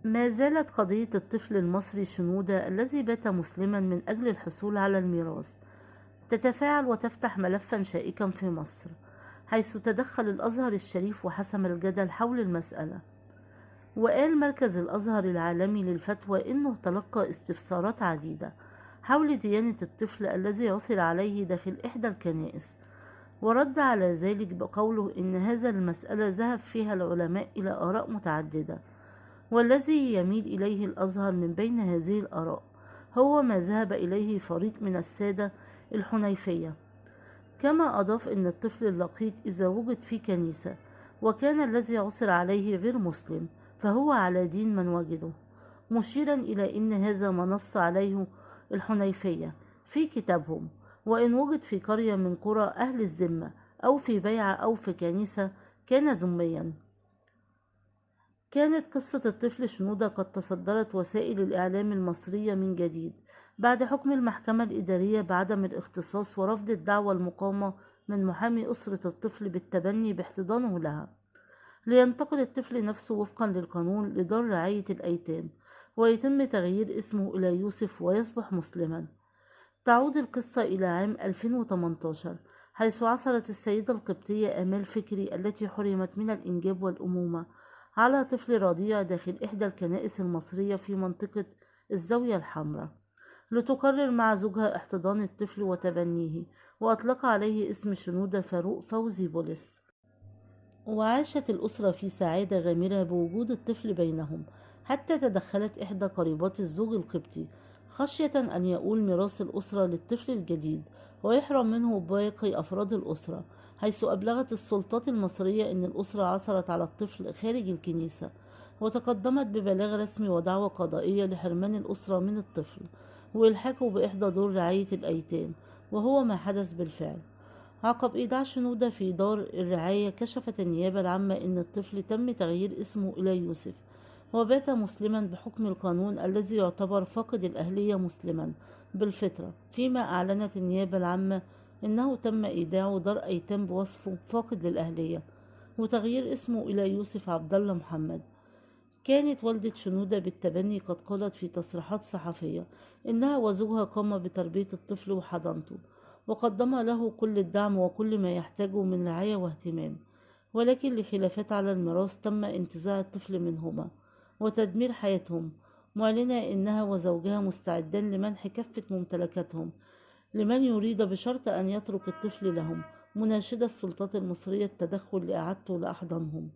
ما زالت قضية الطفل المصري شنودة الذي بات مسلما من أجل الحصول على الميراث تتفاعل وتفتح ملفا شائكا في مصر، حيث تدخل الأزهر الشريف وحسم الجدل حول المسألة. وقال مركز الأزهر العالمي للفتوى إنه تلقى استفسارات عديدة حول ديانة الطفل الذي عثر عليه داخل إحدى الكنائس، ورد على ذلك بقوله إن هذا المسألة ذهب فيها العلماء إلى آراء متعددة، والذي يميل إليه الأزهر من بين هذه الآراء هو ما ذهب إليه فريق من السادة الحنيفية. كما أضاف أن الطفل اللقيط إذا وجد في كنيسة وكان الذي عثر عليه غير مسلم فهو على دين من وجده، مشيرا إلى أن هذا ما نص عليه الحنيفية في كتابهم، وإن وجد في قرية من قرى أهل الذمة أو في بيعة أو في كنيسة كان ذميا. كانت قصة الطفل شنودة قد تصدرت وسائل الإعلام المصرية من جديد بعد حكم المحكمة الإدارية بعدم الاختصاص ورفض الدعوى المقامة من محامي أسرة الطفل بالتبني باحتضانه لها، لينتقل الطفل نفسه وفقا للقانون لدار رعاية الأيتام ويتم تغيير اسمه إلى يوسف ويصبح مسلما. تعود القصة إلى عام 2018 حيث عثرت السيدة القبطية آمال فكري التي حرمت من الإنجاب والأمومة على طفل رضيع داخل إحدى الكنائس المصرية في منطقة الزاوية الحمراء، لتقرر مع زوجها احتضان الطفل وتبنيه، وأطلق عليه اسم شنودة فاروق فوزي بولس. وعاشت الأسرة في سعادة غامرة بوجود الطفل بينهم، حتى تدخلت إحدى قريبات الزوج القبطي خشية أن يؤول ميراث الأسرة للطفل الجديد ويحرم منه باقي أفراد الأسرة، حيث أبلغت السلطات المصرية أن الأسرة عثرت على الطفل خارج الكنيسة، وتقدمت ببلاغ رسمي ودعوى قضائية لحرمان الأسرة من الطفل وإلحاقه بإحدى دور رعاية الأيتام، وهو ما حدث بالفعل. عقب إيداع شنودة في دار الرعاية كشفت النيابة العامة أن الطفل تم تغيير اسمه إلى يوسف، وبات مسلما بحكم القانون الذي يعتبر فاقد الأهلية مسلما بالفطرة، فيما أعلنت النيابة العامة أنه تم إيداعه دار أيتام بوصفه فاقد للأهلية وتغيير اسمه إلى يوسف عبد الله محمد. كانت والدة شنودة بالتبني قد قالت في تصريحات صحفية إنها وزوجها قام بتربية الطفل وحضانته وقدم له كل الدعم وكل ما يحتاجه من رعاية واهتمام، ولكن لخلافات على الميراث تم انتزاع الطفل منهما وتدمير حياتهم، معلنة إنها وزوجها مستعدان لمنح كافة ممتلكاتهم لمن يريد بشرط أن يترك الطفل لهم، مناشدة السلطات المصرية التدخل لإعادته لأحضانهم.